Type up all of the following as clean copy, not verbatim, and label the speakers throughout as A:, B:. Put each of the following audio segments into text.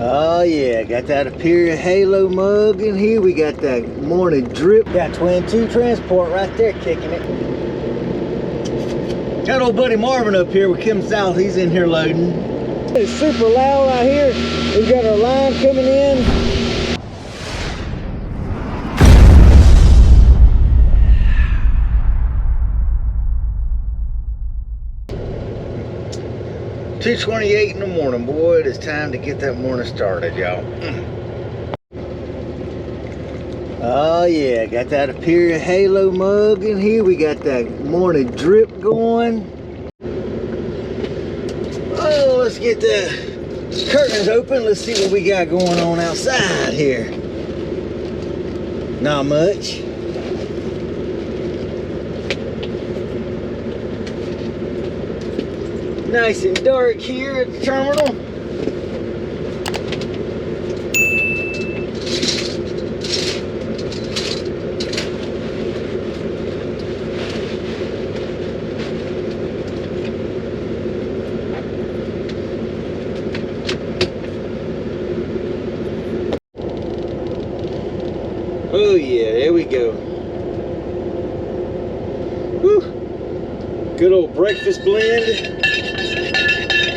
A: Oh yeah, got that Imperial Halo mug in here. We got that morning drip. Got Twin 2 transport right there kicking it. Got old buddy Marvin up here with Kim South. He's in here loading. It's super loud out here. We've got our line coming in. $2:28 in the morning, boy. It is time to get that morning started, y'all. Oh yeah, got that Imperial Halo mug in here. We got that morning drip going. Oh, let's get the curtains open. Let's see what we got going on outside here. Not much. Nice and dark here at the terminal. Oh yeah, there we go. Whew. Good old breakfast blend.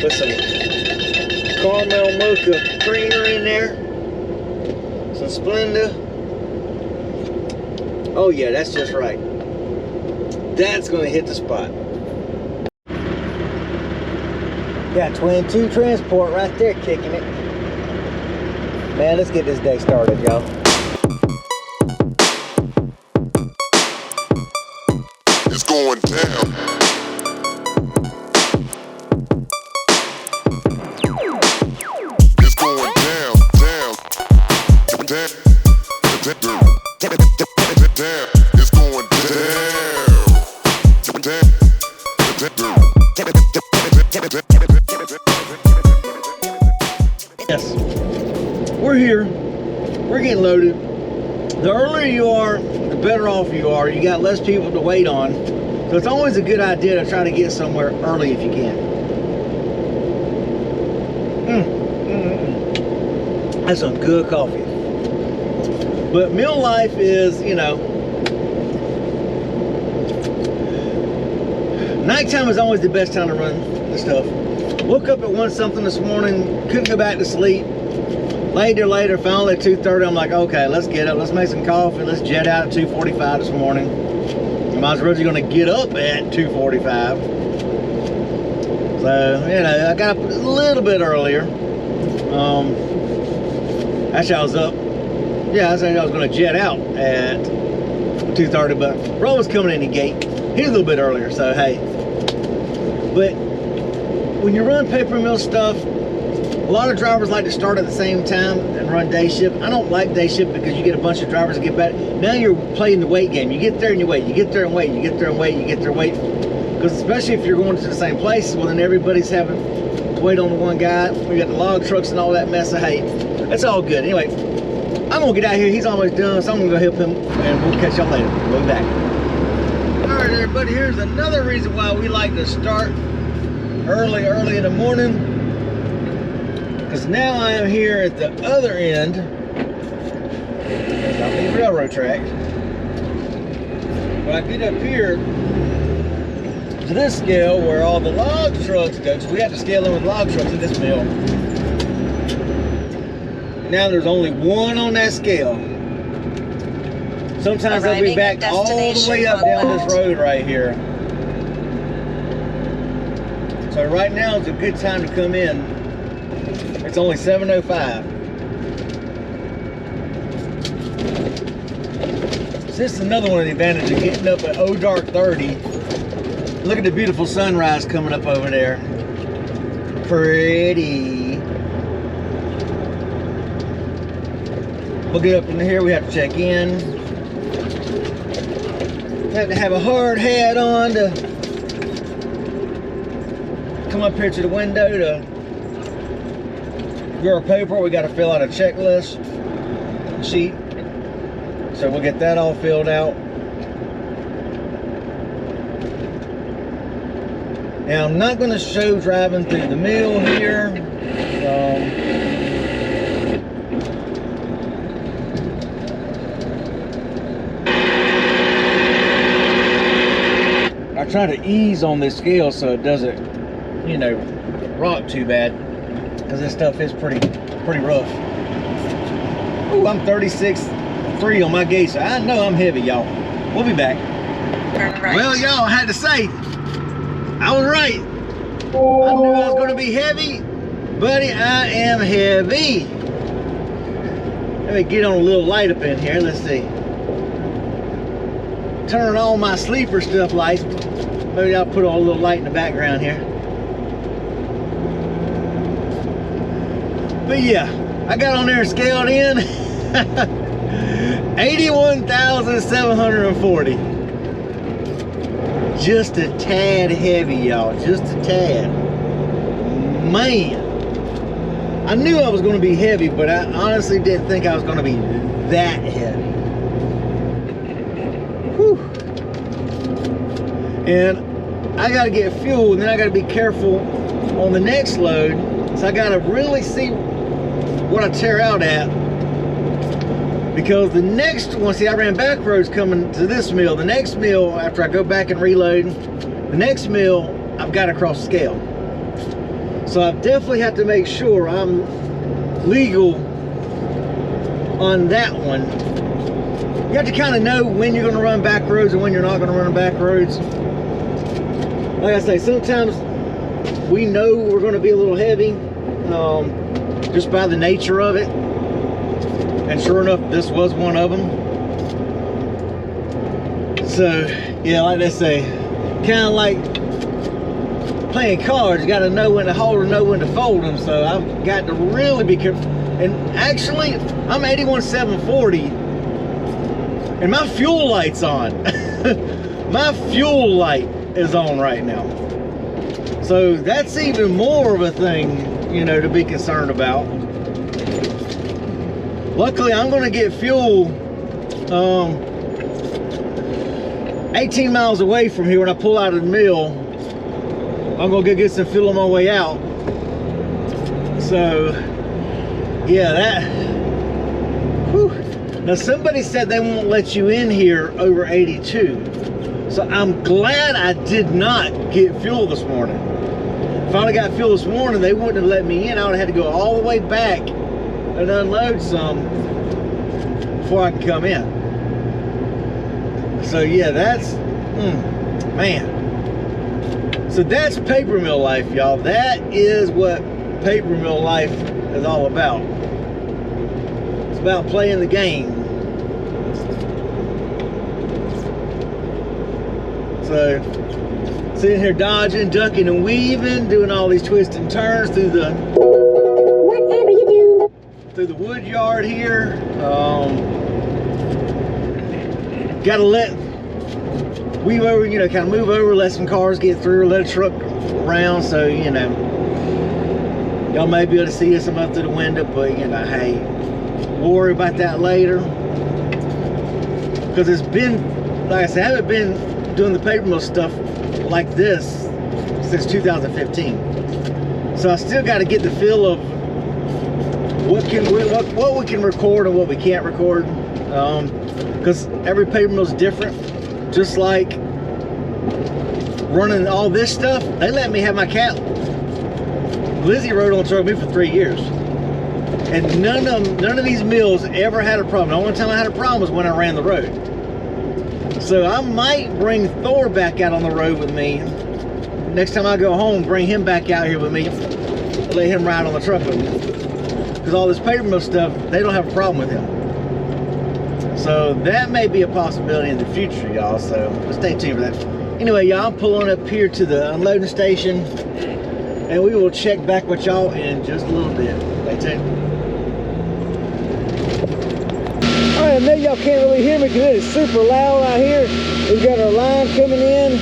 A: Put some caramel mocha creamer in there. Some Splenda. Oh yeah, that's just right. That's gonna hit the spot. Got Twin 2 transport right there kicking it. Man, let's get this day started, y'all.
B: It's going down. It's going down, down, down, down. It's going down.
A: Yes, we're here. We're getting loaded. The earlier you are, the better off you are. You got less people to wait on. So it's always a good idea to try to get somewhere early if you can. That's some good coffee. But mill life is, you know, nighttime is always the best time to run this stuff. Woke up at 1 something this morning, couldn't go back to sleep. Later, finally at 2:30, I'm like, okay, let's get up, let's make some coffee, let's jet out at 2:45 this morning. I was originally going to get up at 2:45. So, you know, I got up a little bit earlier. Actually, I was up. Yeah, I was going to jet out at 2:30, but Ro was coming in the gate. He's a little bit earlier, so hey. But when you run paper mill stuff, a lot of drivers like to start at the same time and run day shift. I don't like day shift because you get a bunch of drivers that get back. Now you're playing the wait game. You get there and you wait. You get there and wait. You get there and wait. You get there and wait. Because especially if you're going to the same place, well then everybody's having to wait on the one guy. We got the log trucks and all that mess. So hey, that's all good. Anyway, I'm gonna get out here. He's almost done, so I'm gonna go help him, and we'll catch y'all later. We'll be back. All right, everybody. Here's another reason why we like to start early in the morning. Because now I am here at the other end of the railroad track. When I get up here to this scale where all the log trucks go, so we have to scale in with log trucks in this mill. Now there's only one on that scale. Sometimes they'll be back all the way up down this road right here. So right now is a good time to come in. It's only 7:05. So this is another one of the advantages of getting up at dark 30. Look at the beautiful sunrise coming up over there. Pretty. We'll get up in here, we have to check in. We have to have a hard hat on to come up here to the window to get our paper. We got to fill out a checklist sheet. So we'll get that all filled out. Now I'm not going to show driving through the mill here. trying to ease on this scale so it doesn't, you know, rock too bad, because this stuff is pretty rough. Ooh, I'm 36.3 on my gauge, so I know I'm heavy, y'all. We'll be back.
C: Turn right.
A: Well, y'all, I had to say, I was right. I knew I was going to be heavy, buddy. I am heavy. Let me get on a little light up in here. Let's see. Turn on my sleeper stuff lights. Maybe I'll put on a little light in the background here. But yeah, I got on there and scaled in 81,740. Just a tad heavy, y'all. Just a tad. Man, I knew I was going to be heavy, but I honestly didn't think I was going to be that heavy. Whew. And I got to get fuel, and then I got to be careful on the next load. So I got to really see what I tear out at, because the next one, see, I ran back roads coming to this mill. The next mill, after I go back and reload, the next mill, I've got to cross the scale. So I definitely have to make sure I'm legal on that one. You have to kind of know when you're going to run back roads and when you're not going to run back roads. Like I say, sometimes we know we're going to be a little heavy, just by the nature of it. And sure enough, this was one of them. So, yeah, like they say, kind of like playing cards. You got to know when to hold and know when to fold them. So I've got to really be careful. And actually, I'm 81,740, and my fuel light's on. My fuel light is on right now. So that's even more of a thing, you know, to be concerned about. Luckily, I'm going to get fuel 18 miles away from here when I pull out of the mill. I'm going to go get some fuel on my way out. So, yeah, that... Whew. Now, somebody said they won't let you in here over 82. So, I'm glad I did not get fuel this morning. If I'd have got fuel this morning, they wouldn't have let me in. I would have had to go all the way back and unload some before I can come in. So yeah, that's man. So that's paper mill life, y'all. That is what paper mill life is all about. It's about playing the game. So sitting here dodging, ducking, and weaving, doing all these twists and turns through the wood yard here. Gotta weave over, you know, kind of move over, let some cars get through, let a truck around, so, you know, y'all may be able to see us up through the window, but, you know, hey, we'll worry about that later. Because it's been, like I said, I haven't been doing the paper mill stuff like this since 2015. So I still got to get the feel of what we can record and what we can't record, because every paper mill is different. Just like running all this stuff, they let me have my cat. Lizzie rode on the truck with me for 3 years, and none of these mills ever had a problem. The only time I had a problem was when I ran the road. So I might bring Thor back out on the road with me next time I go home. Bring him back out here with me, let him ride on the truck with me. Because all this paper mill stuff, they don't have a problem with him. So that may be a possibility in the future, y'all. So stay tuned for that. Anyway, y'all, I'm pulling up here to the unloading station, and we will check back with y'all in just a little bit. Stay tuned. All right, I know y'all can't really hear me because it is super loud out here. We've got our line coming in.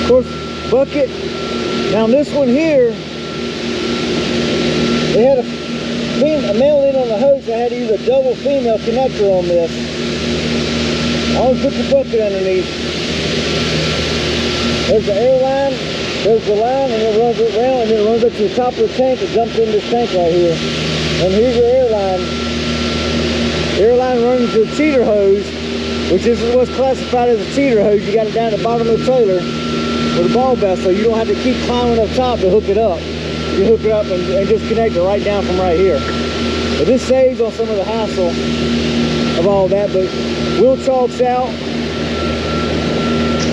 A: Of course, bucket. Now this one here, they had a male in on the hose. I had to use a double female connector on this. I always put the bucket underneath. There's the air line, there's the line, and it runs it around, and then it runs up to the top of the tank. It jumps in this tank right here. And here's your air line. The air line runs to the cheater hose. which is what's classified as a cheater hose. You got it down at the bottom of the trailer with a ball valve, so you don't have to keep climbing up top to hook it up. You hook it up and just connect it right down from right here. But this saves on some of the hassle of all that, but wheel chalks out.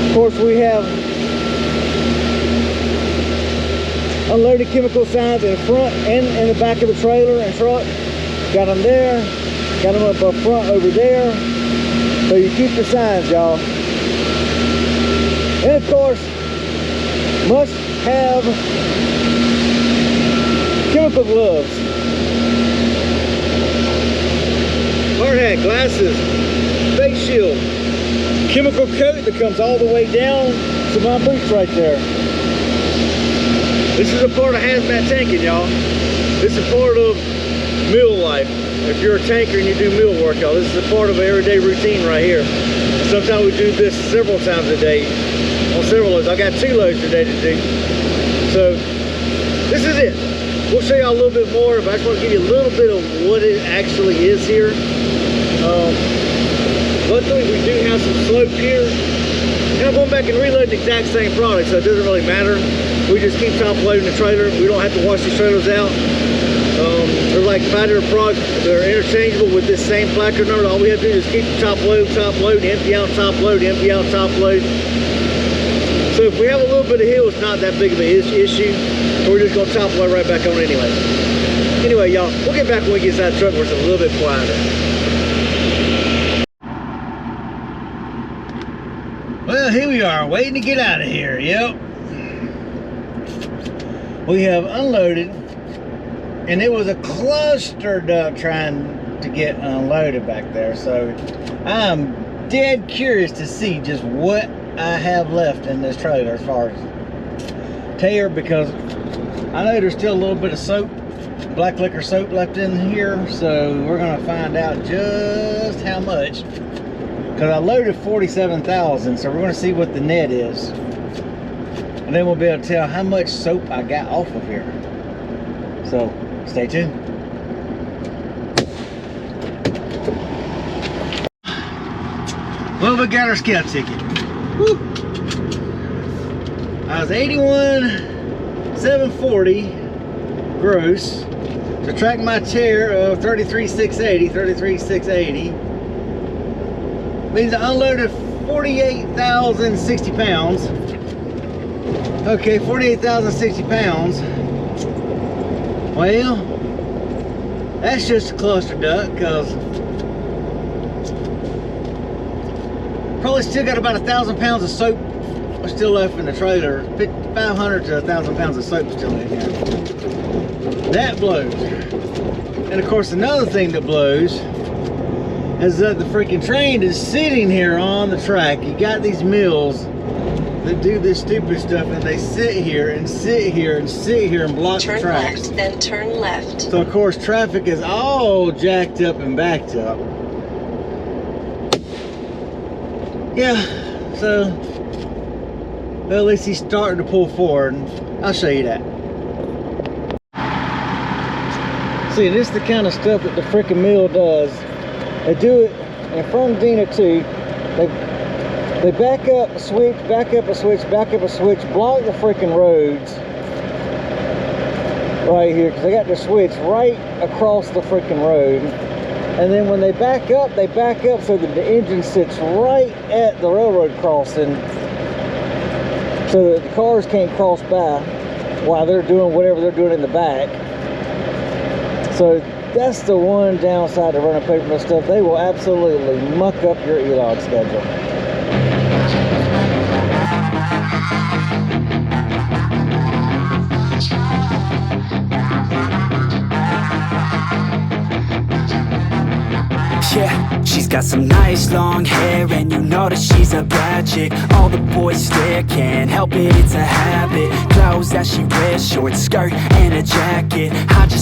A: Of course, we have unloaded chemical signs in front and in the back of the trailer and truck. Got them there, got them up front over there. So you keep the signs, y'all. And of course, must have chemical gloves. Hard hat, glasses, face shield, chemical coat that comes all the way down to my boots right there. This is a part of hazmat tanking, y'all. This is part of mill life. If you're a tanker and you do mill work, y'all, this is a part of an everyday routine right here. Sometimes we do this several times a day on several loads. I got 2 loads today to do. So this is it. We'll show y'all a little bit more, but I just want to give you a little bit of what it actually is here. Luckily, we do have some slope here. And I'm going back and reloading the exact same product, so it doesn't really matter. We just keep top loading the trailer. We don't have to wash these trailers out. They're like 5 different products. They're interchangeable with this same placard number. All we have to do is keep the top load, empty out, top load, empty out, top load. So if we have a little bit of hill, it's not that big of an issue. We're just going to top load right back on anyway. Anyway, y'all, we'll get back when we get inside the truck where it's a little bit quieter. Well, here we are, waiting to get out of here. Yep. We have unloaded, and it was a cluster duck trying to get unloaded back there. So I'm dead curious to see just what I have left in this trailer as far as tear, because I know there's still a little bit of soap, black liquor soap left in here. So we're gonna find out just how much. Because I loaded 47,000, so we're going to see what the net is. And then we'll be able to tell how much soap I got off of here. So, stay tuned. Well, we got our scout ticket. Woo. I was 81,740 gross. Subtract my tear of 33,680, means I unloaded 48,060 pounds. Okay, 48,060 pounds. Well, that's just a cluster duck, because probably still got about 1,000 pounds of soap still left in the trailer. 500 to 1,000 pounds of soap still in here. That blows. And of course, another thing that blows is that the freaking train is sitting here on the track. You got these mills that do this stupid stuff, and they sit here and sit here and sit here and block the tracks.
C: Turn left, then turn left.
A: So of course traffic is all jacked up and backed up. Yeah, so well, at least he's starting to pull forward. I'll show you that. See, this is the kind of stuff that the freaking mill does. They do it in front of Dina too. They back up a switch, back up a switch, back up a switch, block the freaking roads right here, because they got the switch right across the freaking road. And then when they back up so that the engine sits right at the railroad crossing, so that the cars can't cross by while they're doing whatever they're doing in the back. So that's the one downside to running paper mill stuff. They will absolutely muck up your e-log schedule.
D: Yeah, she's got some nice long hair, and you know that she's a bad chick. All the boys stare, can't help it, it's a habit. Clothes that she wears, short skirt and a jacket. I just